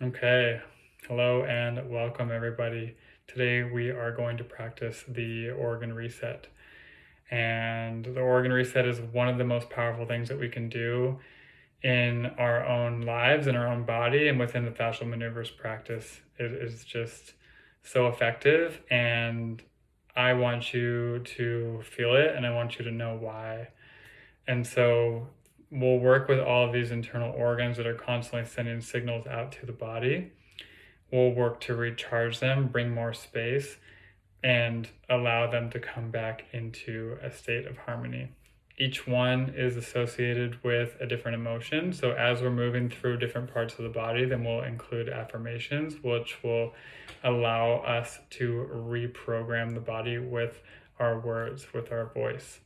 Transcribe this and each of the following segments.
Okay, hello and welcome everybody. Today we are going to practice the organ reset. And the organ reset is one of the most powerful things that we can do in our own lives, in our own body, and within the fascial maneuvers practice. It is just so effective, and I want you to feel it and I want you to know why. And so we'll work with all of these internal organs that are constantly sending signals out to the body. We'll work to recharge them, bring more space, and allow them to come back into a state of harmony. Each one is associated with a different emotion. So as we're moving through different parts of the body, then we'll include affirmations, which will allow us to reprogram the body with our words, with our voice.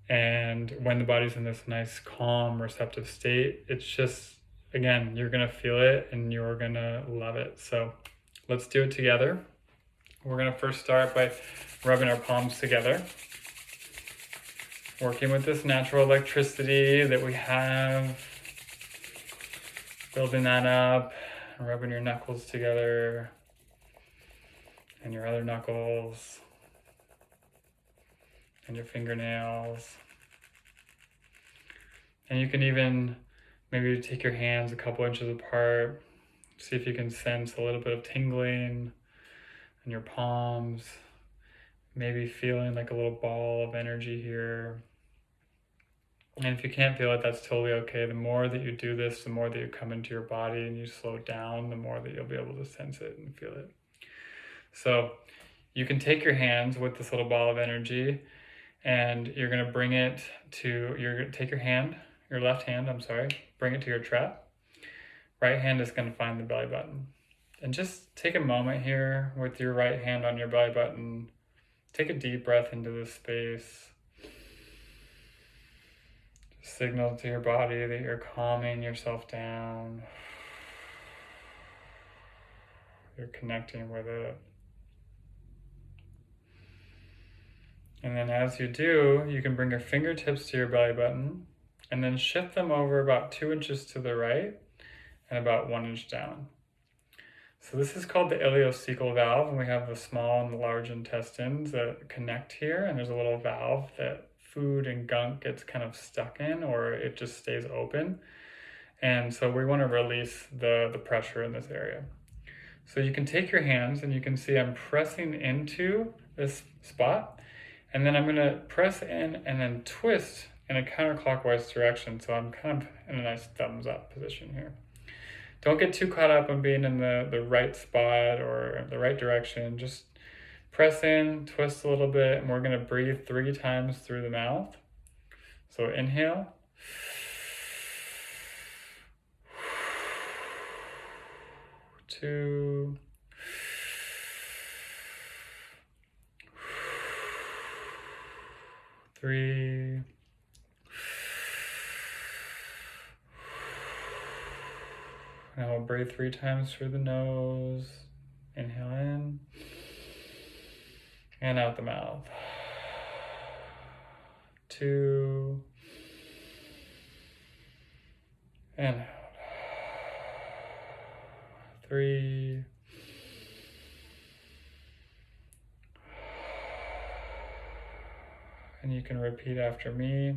And when the body's in this nice, calm, receptive state, it's just, again, you're gonna feel it and you're gonna love it. So let's do it together. We're gonna first start by rubbing our palms together, working with this natural electricity that we have, building that up, rubbing your knuckles together and your other knuckles and your fingernails. And you can even maybe take your hands a couple inches apart, see if you can sense a little bit of tingling in your palms, maybe feeling like a little ball of energy here. And if you can't feel it, that's totally okay. The more that you do this, the more that you come into your body and you slow down, the more that you'll be able to sense it and feel it. So you can take your hands with this little ball of energy and you're gonna bring it to, you're gonna take your hand, your left hand, bring it to your trap. Right hand is gonna find the belly button. And just take a moment here with your right hand on your belly button. Take a deep breath into this space. Signal to your body that you're calming yourself down. You're connecting with it. And then as you do, you can bring your fingertips to your belly button and then shift them over about 2 inches to the right and about 1 inch down. So this is called the ileocecal valve, and we have the small and the large intestines that connect here, and there's a little valve that food and gunk gets kind of stuck in, or it just stays open. And so we want to release the pressure in this area. So you can take your hands and you can see I'm pressing into this spot, and then I'm going to press in and then twist in a counterclockwise direction. So I'm kind of in a nice thumbs up position here. Don't get too caught up on being in the right spot or the right direction. Just press in, twist a little bit, and we're gonna breathe 3 times through the mouth. So inhale. 2. 3. Now we'll breathe 3 times through the nose. Inhale in and out the mouth. 2 and out. 3 and you can repeat after me.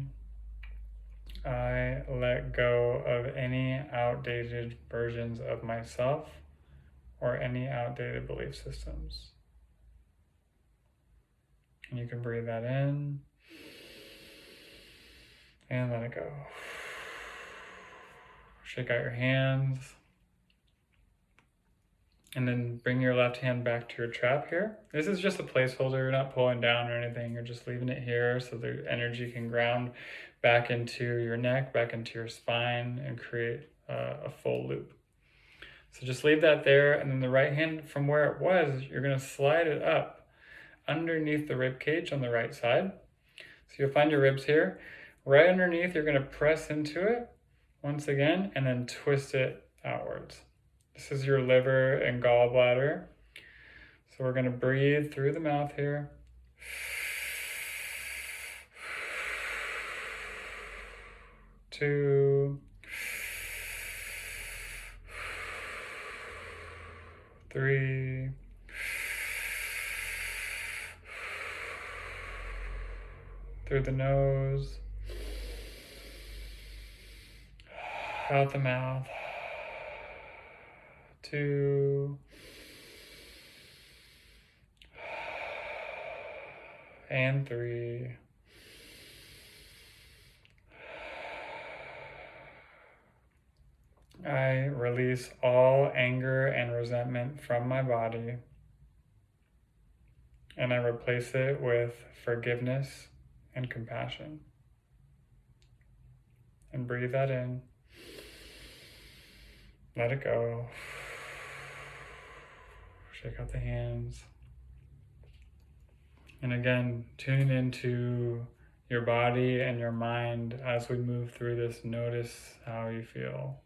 I let go of any outdated versions of myself or any outdated belief systems. And you can breathe that in and let it go. Shake out your hands. And then bring your left hand back to your trap here. This is just a placeholder. You're not pulling down or anything. You're just leaving it here so the energy can ground back into your neck, back into your spine, and create a full loop. So just leave that there, and then the right hand from where it was, you're gonna slide it up underneath the rib cage on the right side. So you'll find your ribs here. Right underneath, you're gonna press into it once again, and then twist it outwards. This is your liver and gallbladder. So we're gonna breathe through the mouth here. 2. 3, through the nose, out the mouth, 2, and 3. I release all anger and resentment from my body, and I replace it with forgiveness and compassion. And breathe that in. Let it go. Shake out the hands. And again, tune into your body and your mind as we move through this. Notice how you feel.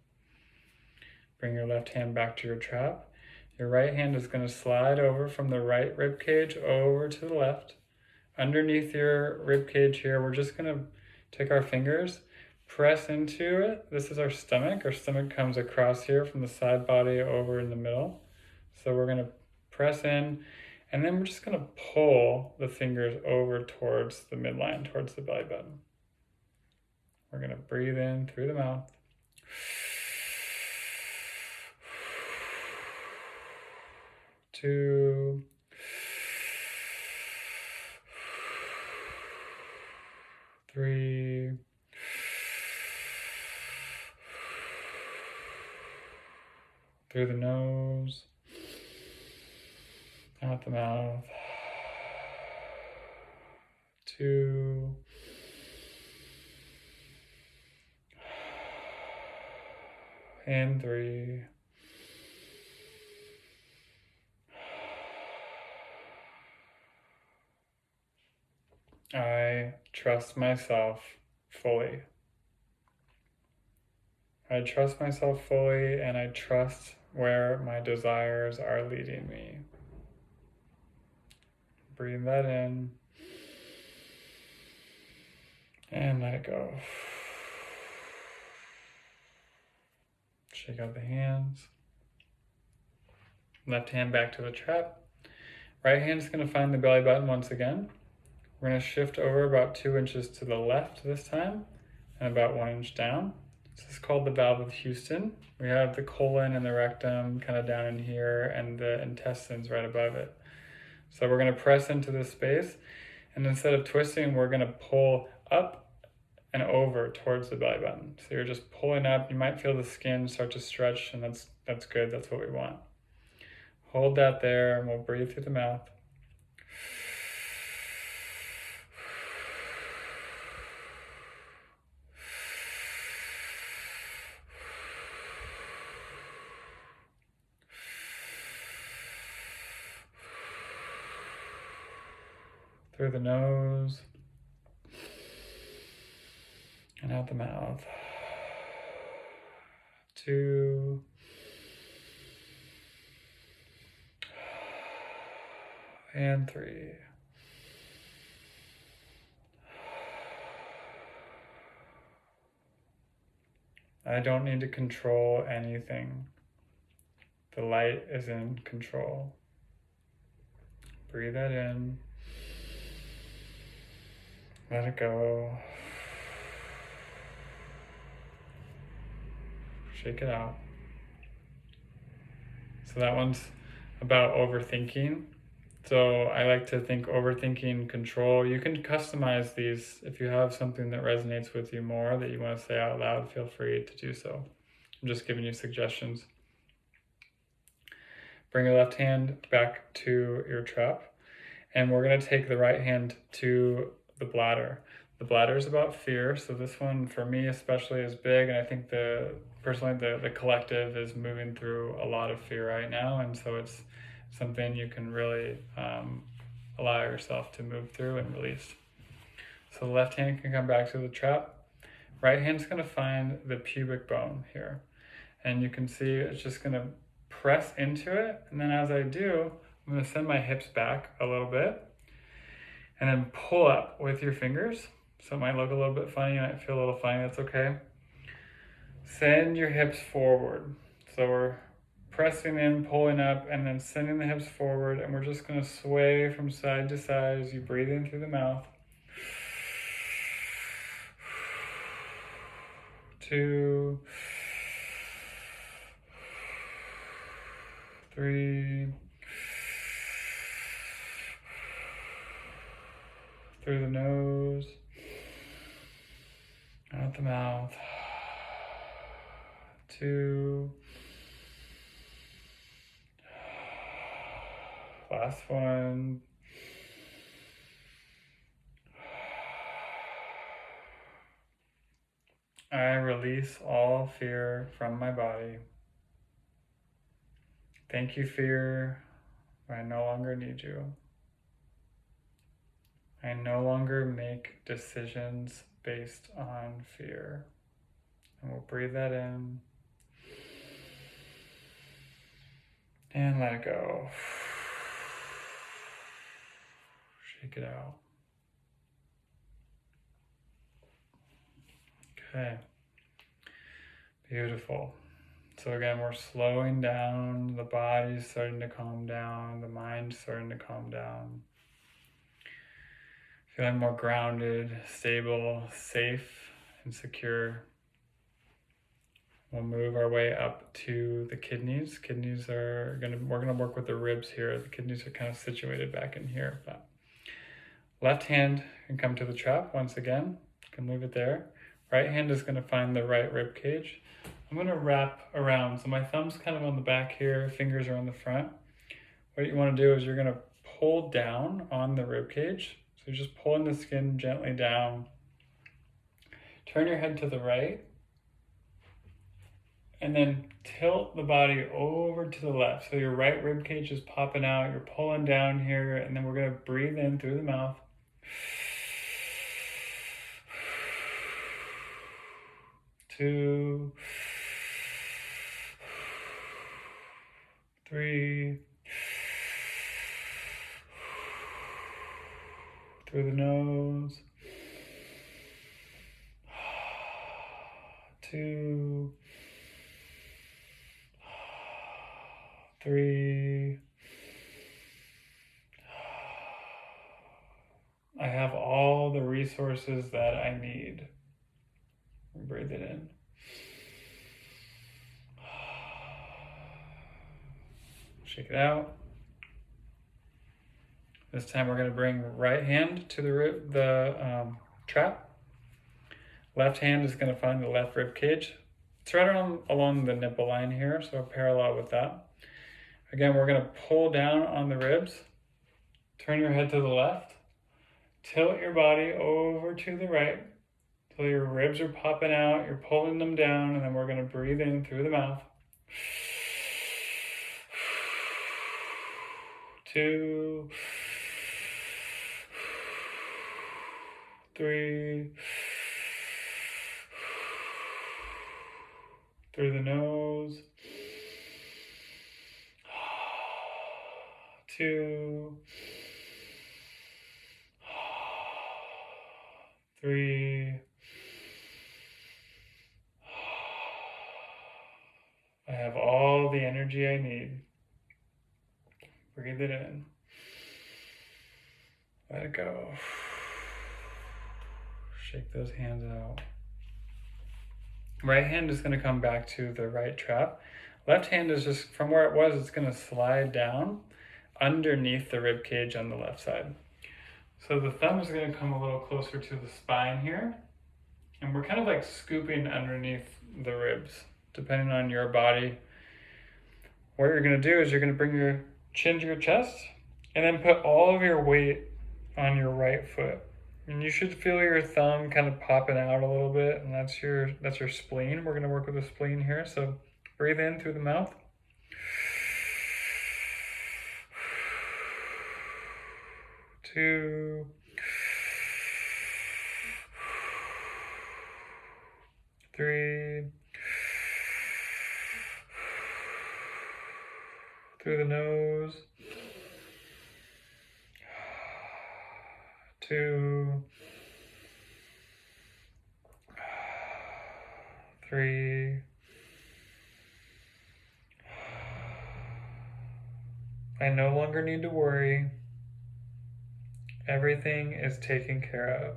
Bring your left hand back to your trap. Your right hand is going to slide over from the right rib cage over to the left. Underneath your rib cage here, we're just going to take our fingers, press into it. This is our stomach. Our stomach comes across here from the side body over in the middle. So we're going to press in, and then we're just going to pull the fingers over towards the midline, towards the belly button. We're going to breathe in through the mouth. 2, 3, 4, through the nose, out the mouth, 2, and 3. I trust myself fully. I trust myself fully, and I trust where my desires are leading me. Breathe that in, and let it go. Shake out the hands. Left hand back to the trap. Right hand is going to find the belly button once again. We're going to shift over about 2 inches to the left this time, and about 1 inch down. This is called the valve of Houston. We have the colon and the rectum kind of down in here, and the intestines right above it. So we're going to press into this space, and instead of twisting, we're going to pull up and over towards the belly button. So you're just pulling up. You might feel the skin start to stretch, and that's good. That's what we want. Hold that there, and we'll breathe through the mouth. Through the nose and out the mouth. 2, and 3. I don't need to control anything. The light is in control. Breathe that in. Let it go. Shake it out. So that one's about overthinking. So I like to think overthinking, control. You can customize these. If you have something that resonates with you more that you want to say out loud, feel free to do so. I'm just giving you suggestions. Bring your left hand back to your trap, and we're going to take the right hand to the bladder. The bladder is about fear, so this one for me especially is big, and I think personally the collective is moving through a lot of fear right now, and so it's something you can really allow yourself to move through and release. So the left hand can come back to the trap. Right hand's going to find the pubic bone here, and you can see it's just going to press into it, and then as I do, I'm going to send my hips back a little bit, and then pull up with your fingers. So it might look a little bit funny, and it might feel a little funny, that's okay. Send your hips forward. So we're pressing in, pulling up, and then sending the hips forward. And we're just going to sway from side to side as you breathe in through the mouth. 2, 3, through the nose, out the mouth. 2, last one. I release all fear from my body. Thank you, fear. I no longer need you. I no longer make decisions based on fear. And we'll breathe that in. And let it go. Shake it out. Okay. Beautiful. So again, we're slowing down. The body's starting to calm down. The mind's starting to calm down. Feeling more grounded, stable, safe, and secure. We'll move our way up to the kidneys. We're gonna work with the ribs here. The kidneys are kind of situated back in here. But left hand can come to the trap once again. You can leave it there. Right hand is gonna find the right rib cage. I'm gonna wrap around. So my thumb's kind of on the back here, fingers are on the front. What you wanna do is you're gonna pull down on the rib cage. So you're just pulling the skin gently down. Turn your head to the right. And then tilt the body over to the left. So your right rib cage is popping out. You're pulling down here. And then we're going to breathe in through the mouth. 2, 3. Through the nose. 2, 3. I have all the resources that I need. Breathe it in. Shake it out. This time we're going to bring right hand to the trap. Left hand is going to find the left rib cage. It's right along the nipple line here, so parallel with that. Again, we're going to pull down on the ribs. Turn your head to the left. Tilt your body over to the right. So your ribs are popping out. You're pulling them down, and then we're going to breathe in through the mouth. 2, 3. Through the nose. 2, 3. I have all the energy I need. Breathe it in. Let it go. Shake those hands out. Right hand is going to come back to the right trap. Left hand is just from where it was, it's going to slide down underneath the rib cage on the left side. So the thumb is going to come a little closer to the spine here. And we're kind of like scooping underneath the ribs, depending on your body. What you're going to do is you're going to bring your chin to your chest and then put all of your weight on your right foot. And you should feel your thumb kind of popping out a little bit, and that's your spleen. We're going to work with the spleen here. So breathe in through the mouth. 2, 3. Through the nose. 2, 3. I no longer need to worry. Everything is taken care of.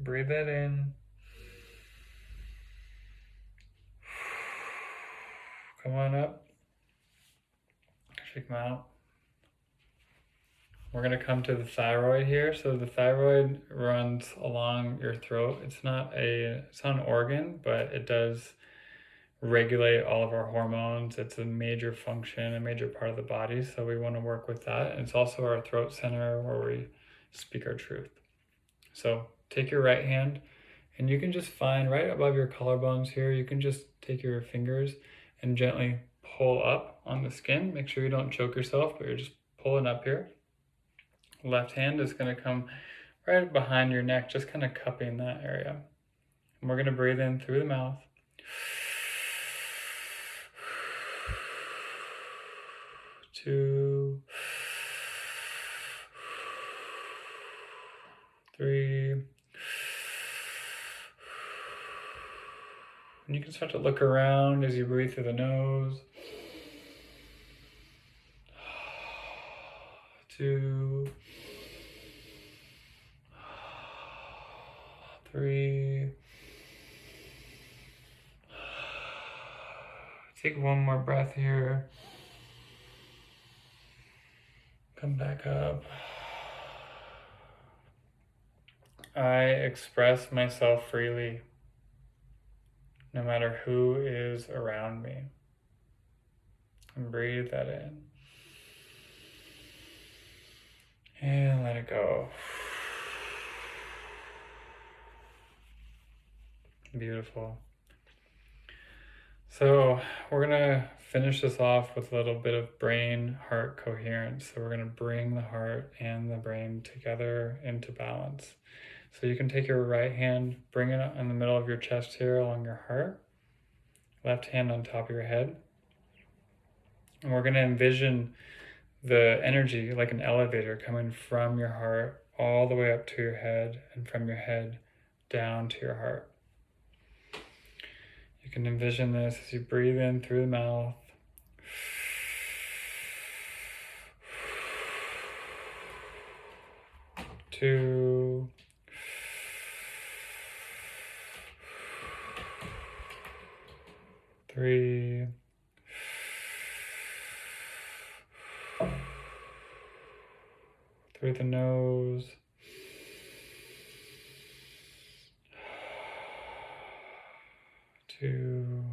Breathe that in. Come on up. Shake them out. We're going to come to the thyroid here. So the thyroid runs along your throat. It's not an organ, but it does regulate all of our hormones. It's a major function, a major part of the body. So we want to work with that. And it's also our throat center where we speak our truth. So take your right hand and you can just find right above your collarbones here, you can just take your fingers and gently pull up on the skin. Make sure you don't choke yourself, but you're just pulling up here. Left hand is going to come right behind your neck, just kind of cupping that area. And we're going to breathe in through the mouth. 2, 3. And you can start to look around as you breathe through the nose. 2, 3. Take one more breath here. Come back up. I express myself freely, no matter who is around me. And breathe that in. And let it go. Beautiful. So we're gonna finish this off with a little bit of brain-heart coherence. So we're gonna bring the heart and the brain together into balance. So you can take your right hand, bring it in the middle of your chest here along your heart, left hand on top of your head. And we're gonna envision the energy like an elevator coming from your heart all the way up to your head and from your head down to your heart. You can envision this as you breathe in through the mouth. 2, 3, 'Through the nose. 2,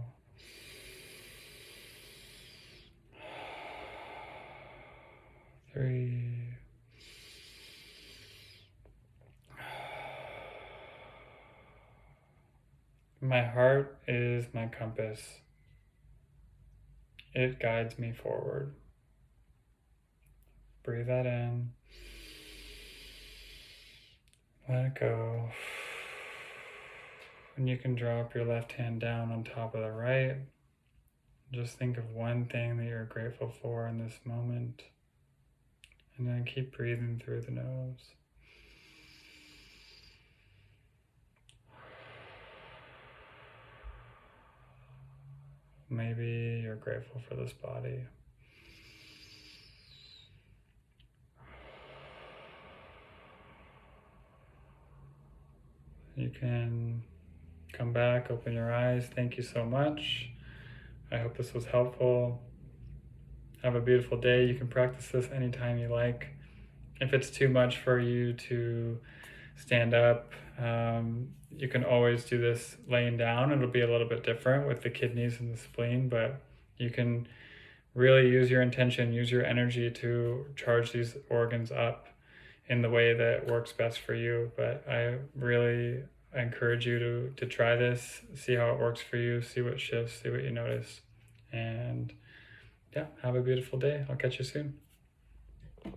3, 'My heart is my compass. It guides me forward. Breathe that in. Let it go. And you can drop your left hand down on top of the right. Just think of one thing that you're grateful for in this moment. And then keep breathing through the nose. Maybe you're grateful for this body. You can come back, open your eyes. Thank you so much. I hope this was helpful. Have a beautiful day. You can practice this anytime you like. If it's too much for you to stand up, you can always do this laying down. It'll be a little bit different with the kidneys and the spleen, but you can really use your intention, use your energy to charge these organs up in the way that works best for you. But I really encourage you to try this, see how it works for you, see what shifts, see what you notice. And yeah, have a beautiful day. I'll catch you soon.